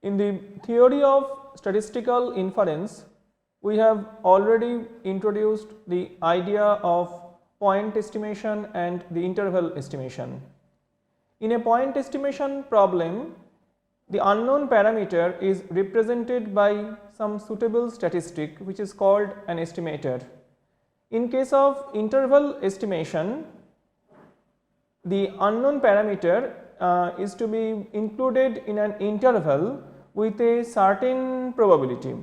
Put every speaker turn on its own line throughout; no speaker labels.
In the theory of statistical inference, we have already introduced the idea of point estimation and the interval estimation. In a point estimation problem, the unknown parameter is represented by some suitable statistic which is called an estimator. In case of interval estimation, the unknown parameter is to be included in an interval with a certain probability.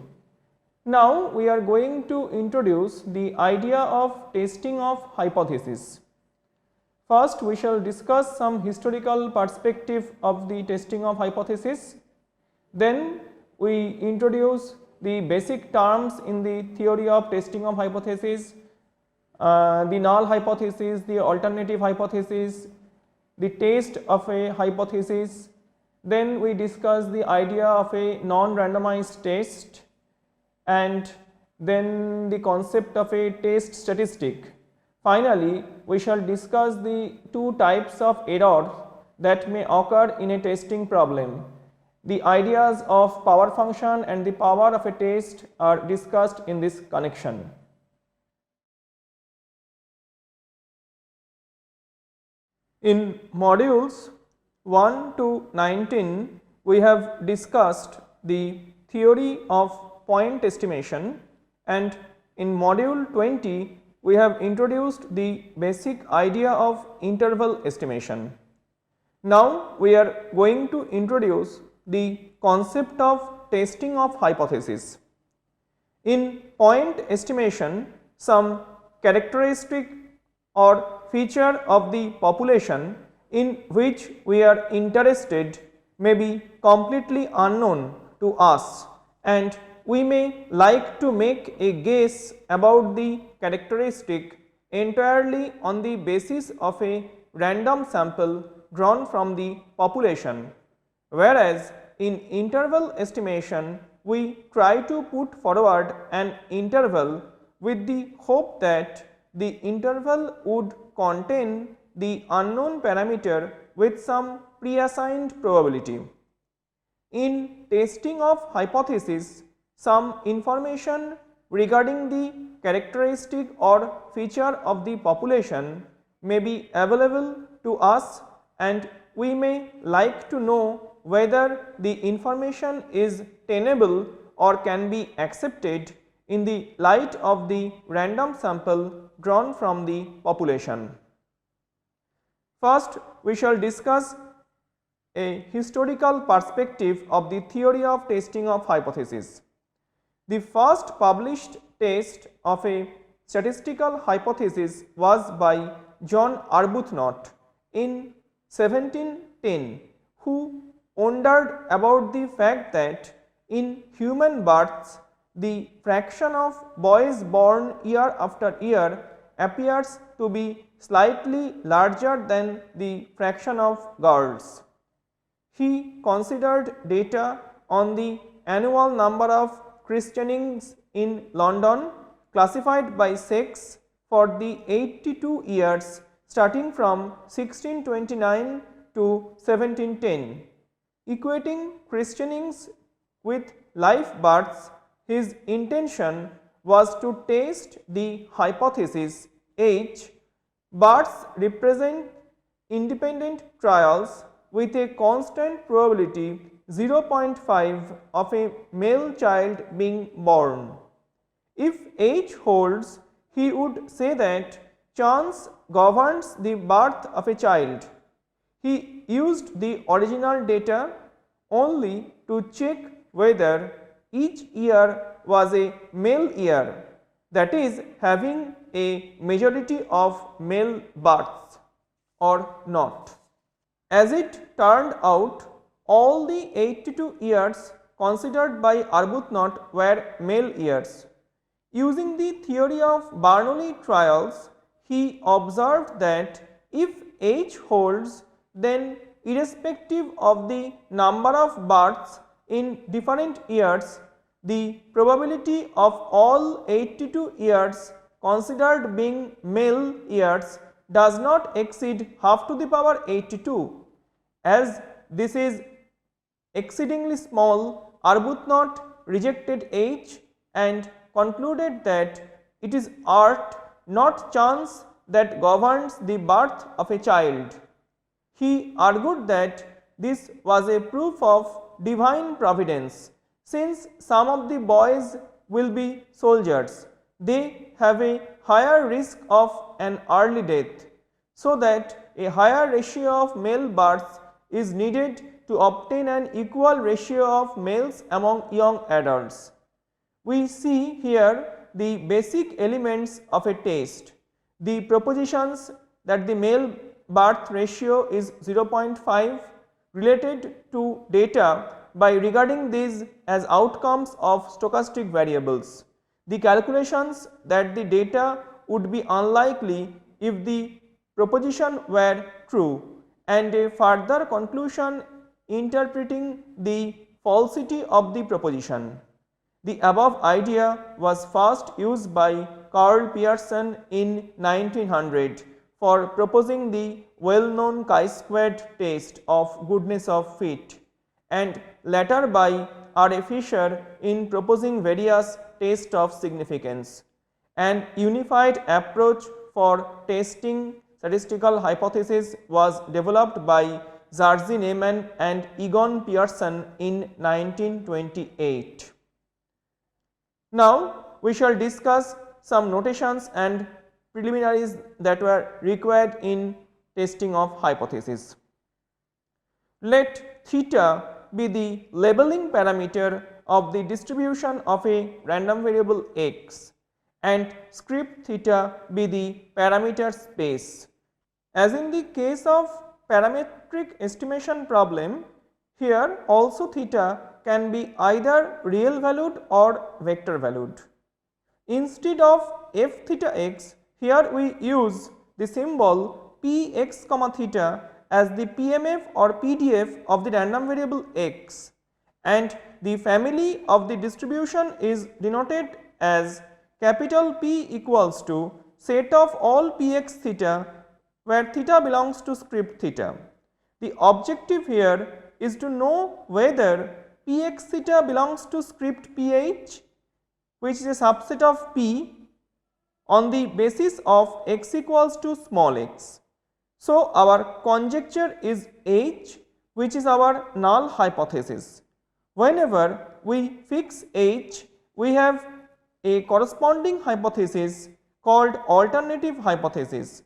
Now we are going to introduce the idea of testing of hypothesis. First, we shall discuss some historical perspective of the testing of hypothesis. Then we introduce the basic terms in the theory of testing of hypothesis, the null hypothesis, the alternative hypothesis, the test of a hypothesis. Then we discuss the idea of a non-randomized test, and then the concept of a test statistic. Finally, we shall discuss the two types of errors that may occur in a testing problem. The ideas of power function and the power of a test are discussed in this connection. In modules 1 to 19, we have discussed the theory of point estimation, and in module 20, we have introduced the basic idea of interval estimation. Now we are going to introduce the concept of testing of hypothesis. In point estimation, some characteristic or feature of the population in which we are interested may be completely unknown to us, and we may like to make a guess about the characteristic entirely on the basis of a random sample drawn from the population, whereas in interval estimation we try to put forward an interval with the hope that the interval would contain the unknown parameter with some pre-assigned probability. In testing of hypothesis, some information regarding the characteristic or feature of the population may be available to us, and we may like to know whether the information is tenable or can be accepted in the light of the random sample drawn from the population. First, we shall discuss a historical perspective of the theory of testing of hypothesis. The first published test of a statistical hypothesis was by John Arbuthnot in 1710, who wondered about the fact that in human births the fraction of boys born year after year appears to be slightly larger than the fraction of girls. He considered data on the annual number of christenings in London classified by sex for the 82 years starting from 1629 to 1710. Equating christenings with live births, his intention was to test the hypothesis H. Births represent independent trials with a constant probability 0.5 of a male child being born. If H holds, he would say that chance governs the birth of a child. He used the original data only to check whether each year was a male year, that is, having a majority of male births or not. As it turned out, all the 82 years considered by Arbuthnot were male years. Using the theory of Bernoulli trials, he observed that if H holds, then irrespective of the number of births in different years, the probability of all 82 years considered being male years does not exceed half to the power 82. As this is exceedingly small, Arbuthnot rejected H and concluded that it is art, not chance, that governs the birth of a child. He argued that this was a proof of divine providence. Since some of the boys will be soldiers, they have a higher risk of an early death, so that a higher ratio of male births is needed to obtain an equal ratio of males among young adults. We see here the basic elements of a test. The propositions that the male birth ratio is 0.5 related to data by regarding these as outcomes of stochastic variables. The calculations that the data would be unlikely if the proposition were true, and a further conclusion interpreting the falsity of the proposition. The above idea was first used by Karl Pearson in 1900 for proposing the well-known chi-squared test of goodness of fit, and later by R. A. Fisher in proposing various tests of significance. An unified approach for testing statistical hypothesis was developed by Jerzy Neyman and Egon Pearson in 1928. Now, we shall discuss some notations and preliminaries that were required in testing of hypothesis. Let theta be the labeling parameter of the distribution of a random variable x and script theta be the parameter space. As in the case of parametric estimation problem, here also theta can be either real valued or vector valued. Instead of f theta x, here we use the symbol px comma theta as the PMF or PDF of the random variable x, and the family of the distribution is denoted as capital P equals to set of all px theta where theta belongs to script theta. The objective here is to know whether px theta belongs to script ph, which is a subset of p, on the basis of x equals to small x. So, our conjecture is H, which is our null hypothesis. Whenever we fix H, we have a corresponding hypothesis called alternative hypothesis,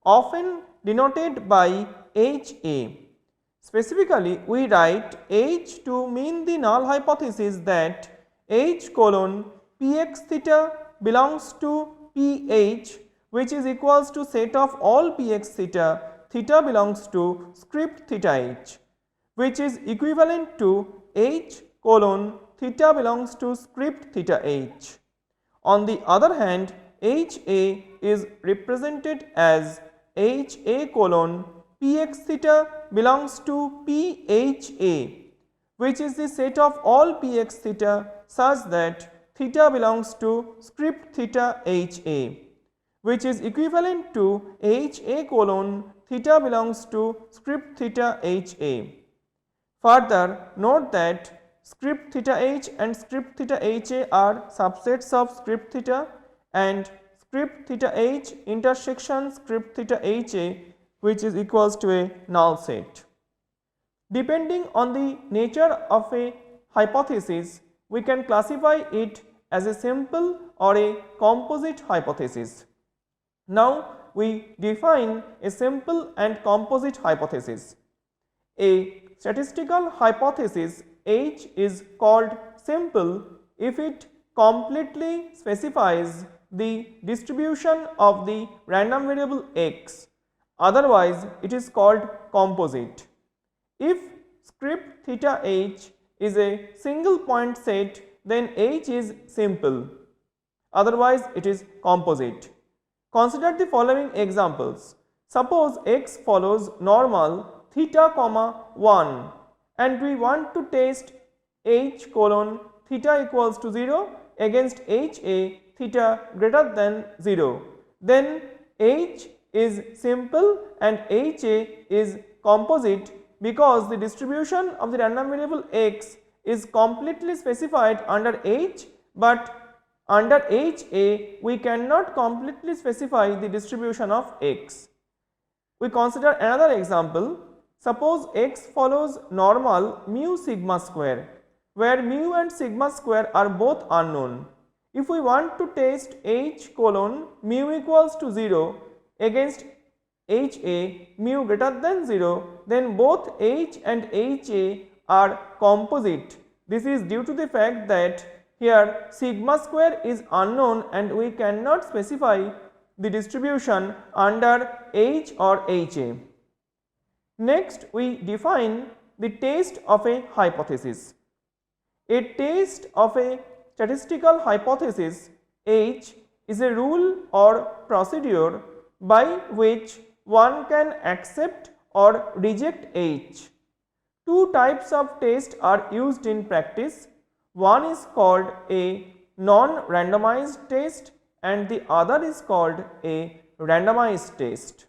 often denoted by HA. Specifically, we write H to mean the null hypothesis that H colon px theta belongs to ph, which is equals to set of all px theta, theta belongs to script theta h, which is equivalent to h colon theta belongs to script theta h. On the other hand, HA is represented as HA colon px theta belongs to pha, which is the set of all px theta such that theta belongs to script theta ha, which is equivalent to HA colon theta belongs to script theta ha. Further, note that script theta h and script theta ha are subsets of script theta, and script theta h intersection script theta ha, which is equals to a null set. Depending on the nature of a hypothesis, we can classify it as a simple or a composite hypothesis. Now, we define a simple and composite hypothesis. A statistical hypothesis H is called simple if it completely specifies the distribution of the random variable x, otherwise it is called composite. If script theta h is a single point set, then H is simple, otherwise it is composite. Consider the following examples. Suppose x follows normal theta comma 1 and we want to test h colon theta equals to 0 against HA theta greater than 0. Then H is simple and HA is composite because the distribution of the random variable x is completely specified under H, but under HA we cannot completely specify the distribution of x. We consider another example. Suppose x follows normal mu sigma square, where mu and sigma square are both unknown. If we want to test H colon mu equals to 0 against HA mu greater than 0, then both H and HA are composite. This is due to the fact that here sigma square is unknown and we cannot specify the distribution under H or HA. Next, we define the test of a hypothesis. A test of a statistical hypothesis H is a rule or procedure by which one can accept or reject H. Two types of tests are used in practice. One is called a non-randomized test and the other is called a randomized test.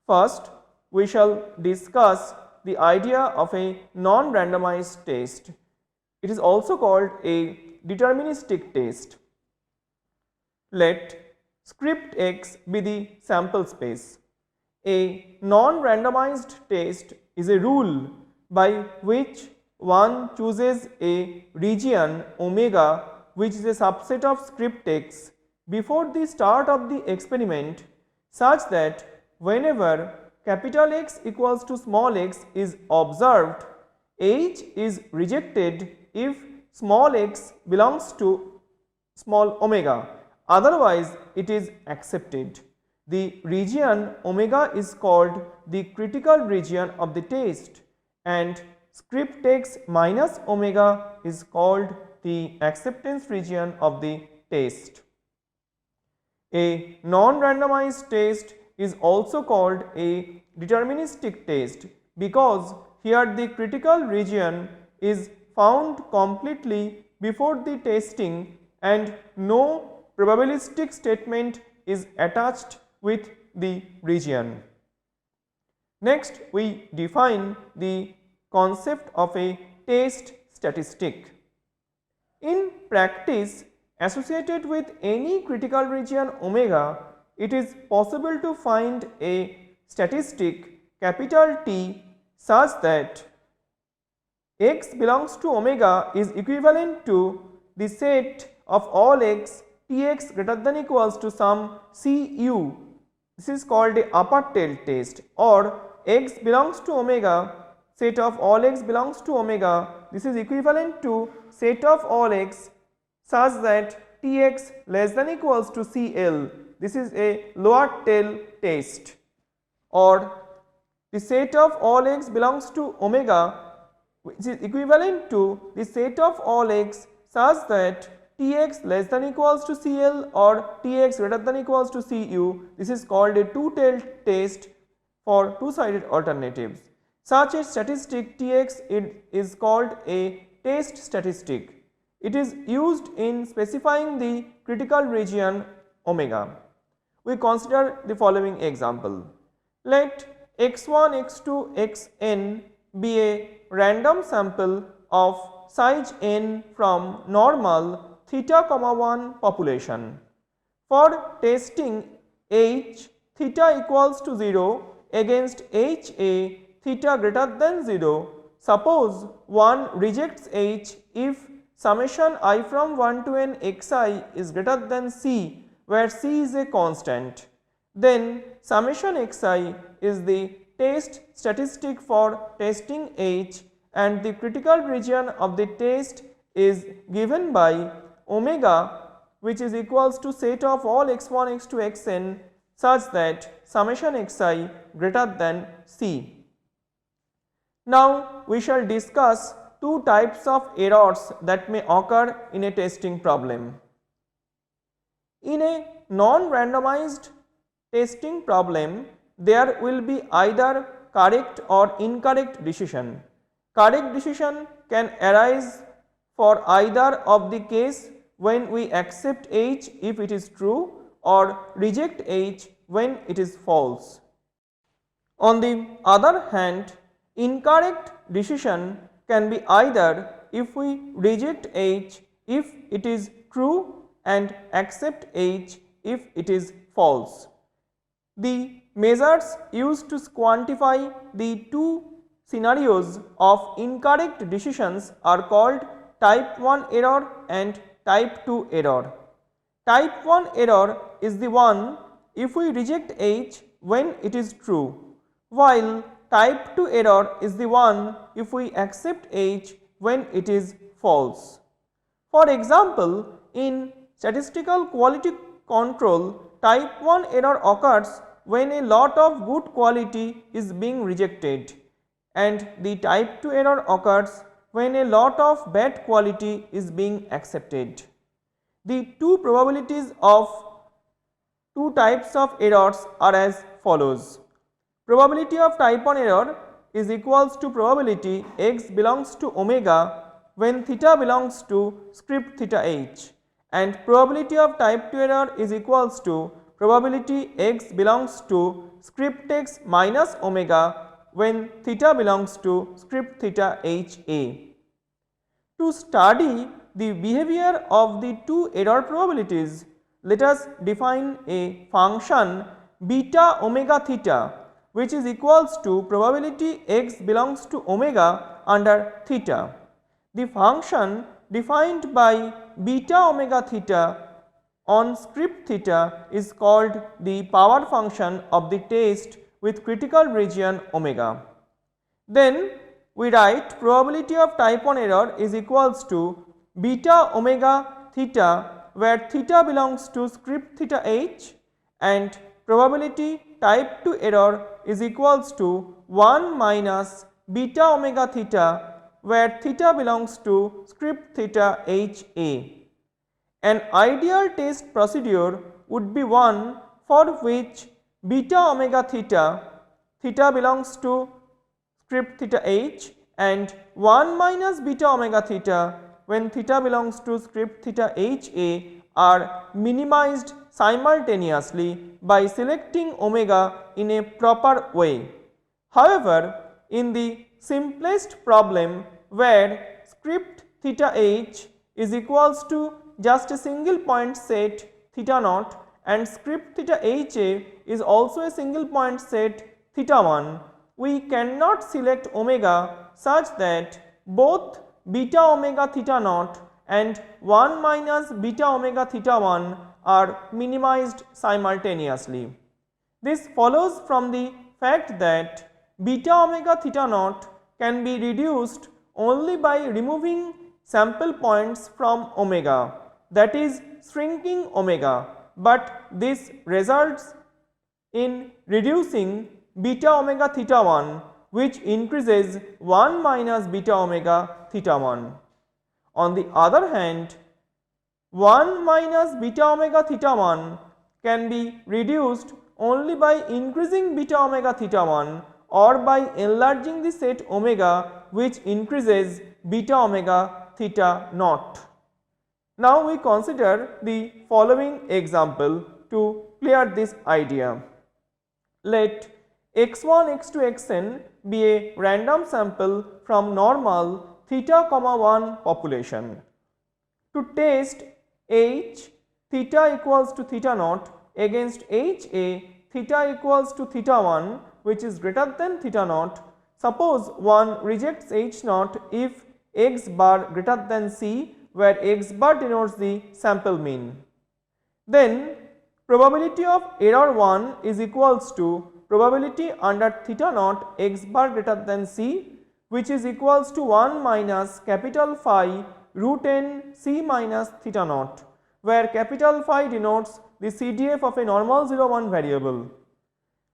First, we shall discuss the idea of a non-randomized test. It is also called a deterministic test. Let script x be the sample space. A non-randomized test is a rule by which one chooses a region omega which is a subset of script x before the start of the experiment, such that whenever capital X equals to small x is observed, H is rejected if small x belongs to small omega, otherwise it is accepted. The region omega is called the critical region of the test and script x minus omega is called the acceptance region of the test. A non-randomized test is also called a deterministic test because here the critical region is found completely before the testing and no probabilistic statement is attached with the region. Next, we define the concept of a test statistic. In practice, associated with any critical region omega, it is possible to find a statistic capital T such that x belongs to omega is equivalent to the set of all x Tx greater than equals to some Cu. This is called the upper tail test, or x belongs to omega, set of all x belongs to omega, this is equivalent to set of all x such that Tx less than equals to Cl. This is a lower tail test, or the set of all x belongs to omega which is equivalent to the set of all x such that Tx less than equals to Cl or Tx greater than equals to Cu. This is called a two-tailed test for two-sided alternatives. Such a statistic Tx is called a test statistic. It is used in specifying the critical region omega. We consider the following example. Let x1, x2, xn be a random sample of size n from normal theta, 1 population. For testing H, theta equals to 0 against HA, theta greater than 0, suppose one rejects H if summation I from 1 to n xi is greater than C, where C is a constant. Then summation xi is the test statistic for testing H and the critical region of the test is given by omega, which is equals to set of all x1, x2, xn such that summation xi greater than C. Now we shall discuss two types of errors that may occur in a testing problem. In a non-randomized testing problem, there will be either correct or incorrect decision. Correct decision can arise for either of the case when we accept H if it is true or reject H when it is false. On the other hand, incorrect decision can be either if we reject H if it is true and accept H if it is false. The measures used to quantify the two scenarios of incorrect decisions are called type 1 error and type 2 error. Type 1 error is the one if we reject H when it is true, while type 2 error is the one if we accept H when it is false. For example, in statistical quality control, type 1 error occurs when a lot of good quality is being rejected, and the type 2 error occurs when a lot of bad quality is being accepted. The two probabilities of two types of errors are as follows. Probability of type 1 error is equals to probability x belongs to omega when theta belongs to script theta h, and probability of type 2 error is equals to probability x belongs to script x minus omega when theta belongs to script theta h a. To study the behavior of the two error probabilities, let us define a function beta omega theta, which is equals to probability x belongs to omega under theta. The function defined by beta omega theta on script theta is called the power function of the test with critical region omega. Then we write probability of type 1 error is equals to beta omega theta where theta belongs to script theta h, and probability type 2 error is equals to 1 minus beta omega theta where theta belongs to script theta h a. An ideal test procedure would be one for which beta omega theta belongs to script theta h, and 1 minus beta omega theta when theta belongs to script theta h a are minimized simultaneously by selecting omega in a proper way. However, in the simplest problem where script theta h is equals to just a single point set theta naught and script theta h a is also a single point set theta 1, we cannot select omega such that both beta omega theta naught and 1 minus beta omega theta 1 are minimized simultaneously. This follows from the fact that beta omega theta naught can be reduced only by removing sample points from omega, that is shrinking omega, but this results in reducing beta omega theta 1, which increases 1 minus beta omega theta 1. On the other hand, 1 minus beta omega theta 1 can be reduced only by increasing beta omega theta 1 or by enlarging the set omega, which increases beta omega theta naught. Now we consider the following example to clear this idea. Let x1, x2, xn be a random sample from normal theta, 1 population. To test h theta equals to theta naught against h a theta equals to theta 1, which is greater than theta naught, suppose one rejects h naught if x bar greater than c, where x bar denotes the sample mean. Then probability of error 1 is equals to probability under theta naught x bar greater than c, which is equals to 1 minus capital phi root n c minus theta naught, where capital phi denotes the CDF of a normal 0 1 variable.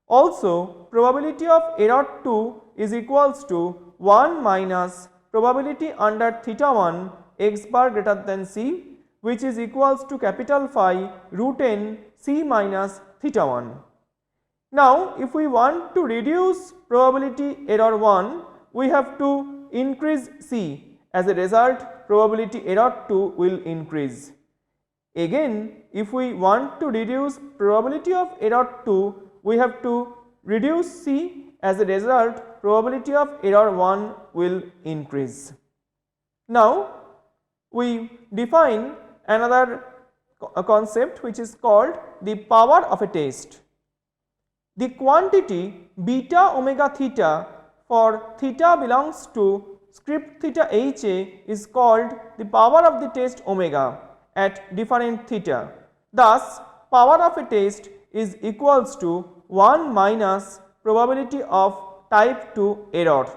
Also, probability of error 2 is equals to 1 minus probability under theta 1 x bar greater than c, which is equals to capital phi root n c minus theta 1. Now, if we want to reduce probability error 1, we have to increase c. As a result, probability error 2 will increase. Again, if we want to reduce probability of error 2, we have to reduce c. as a result, probability of error 1 will increase. Now, we define another concept which is called the power of a test. The quantity beta omega theta for theta belongs to script theta HA is called the power of the test omega at different theta. Thus, power of a test is equals to 1 minus probability of type 2 error.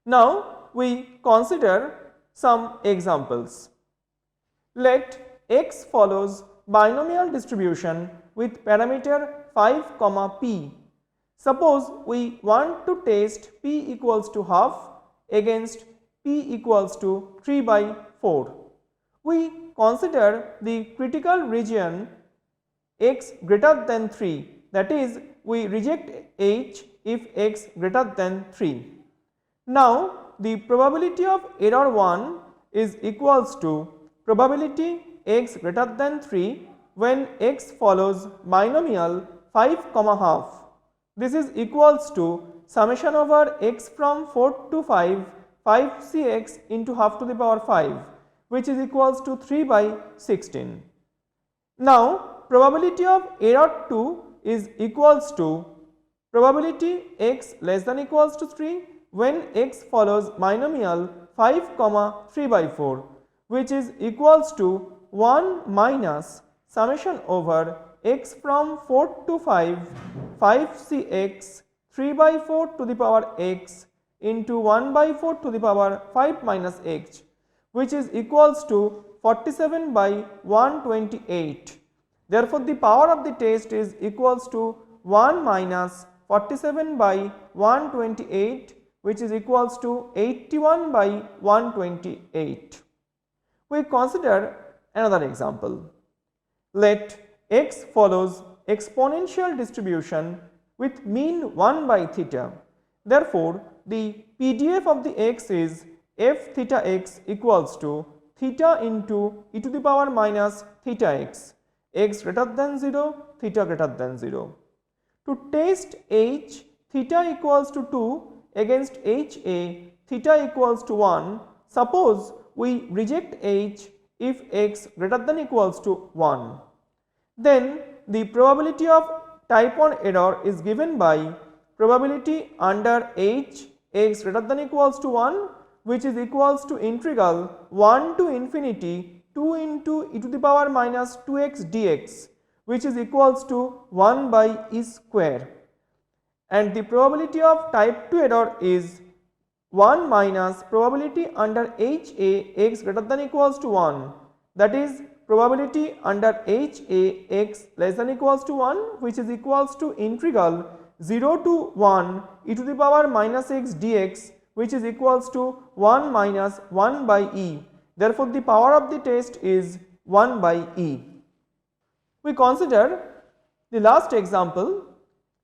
Now, we consider some examples. Let x follows binomial distribution with parameter 5, p. Suppose we want to test p equals to half against p equals to 3 by 4. We consider the critical region x greater than 3, that is, we reject h if x greater than 3. Now, the probability of error 1 is equals to probability x greater than 3 when x follows binomial 5, half. This is equals to summation over x from 4 to 5, 5cx into half to the power 5, which is equals to 3 by 16. Now, probability of error 2 is equals to probability x less than equals to 3 when x follows binomial 5, 3 by 4, which is equals to 1 minus summation over x from 4 to 5, 5cx 3 by 4 to the power x into 1 by 4 to the power 5 minus x, which is equals to 47 by 128. Therefore, the power of the test is equals to 1 minus 47 by 128, which is equals to 81 by 128. We consider another example. Let x follows exponential distribution with mean 1 by theta. Therefore, the PDF of the x is f theta x equals to theta into e to the power minus theta x, x greater than 0, theta greater than 0. To test h, theta equals to 2 against HA, theta equals to 1, suppose we reject h if x greater than equals to 1. Then the probability of type 1 error is given by probability under h x greater than equals to 1, which is equals to integral 1 to infinity 2 into e to the power minus 2x dx, which is equals to 1 by e square. And the probability of type 2 error is 1 minus probability under HA x greater than equals to 1, that is probability under HA x less than equals to 1, which is equals to integral 0 to 1 e to the power minus x dx, which is equals to 1 minus 1 by e. Therefore, the power of the test is 1 by e. We consider the last example.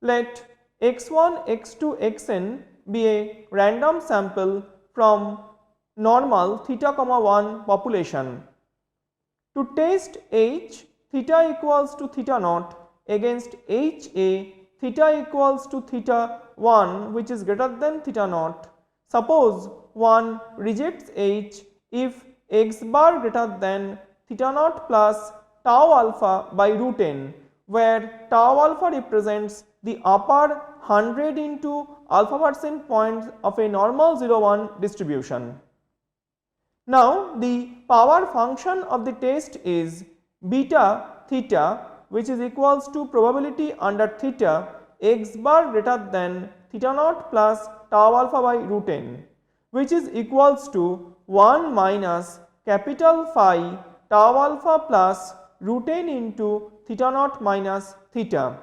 Let x1, x2, xn be a random sample from normal theta, 1 population. To test h, theta equals to theta naught against HA, theta equals to theta 1, which is greater than theta naught. Suppose one rejects h if x bar greater than theta naught plus tau alpha by root n, where tau alpha represents the upper 100 into alpha percent points of a normal 0-1 distribution. Now, the power function of the test is beta theta, which is equals to probability under theta x bar greater than theta naught plus tau alpha by root n, which is equals to 1 minus capital phi tau alpha plus root n into theta naught minus theta,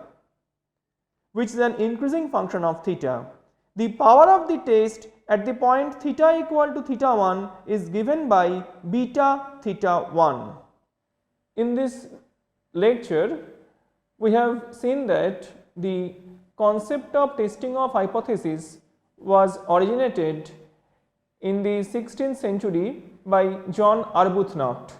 which is an increasing function of theta. The power of the test at the point theta equal to theta 1 is given by beta theta 1. In this lecture, we have seen that the concept of testing of hypothesis was originated in the 16th century by John Arbuthnot.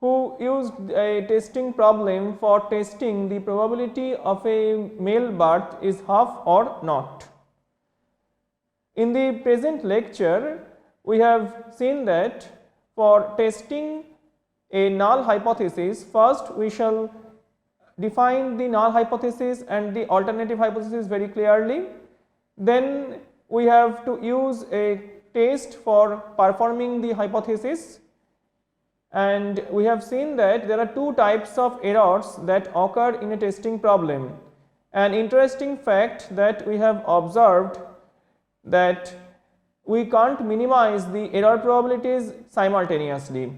who used a testing problem for testing the probability of a male birth is half or not. In the present lecture, we have seen that for testing a null hypothesis, first we shall define the null hypothesis and the alternative hypothesis very clearly. Then we have to use a test for performing the hypothesis, and we have seen that there are two types of errors that occur in a testing problem. An interesting fact that we have observed that we can't minimize the error probabilities simultaneously.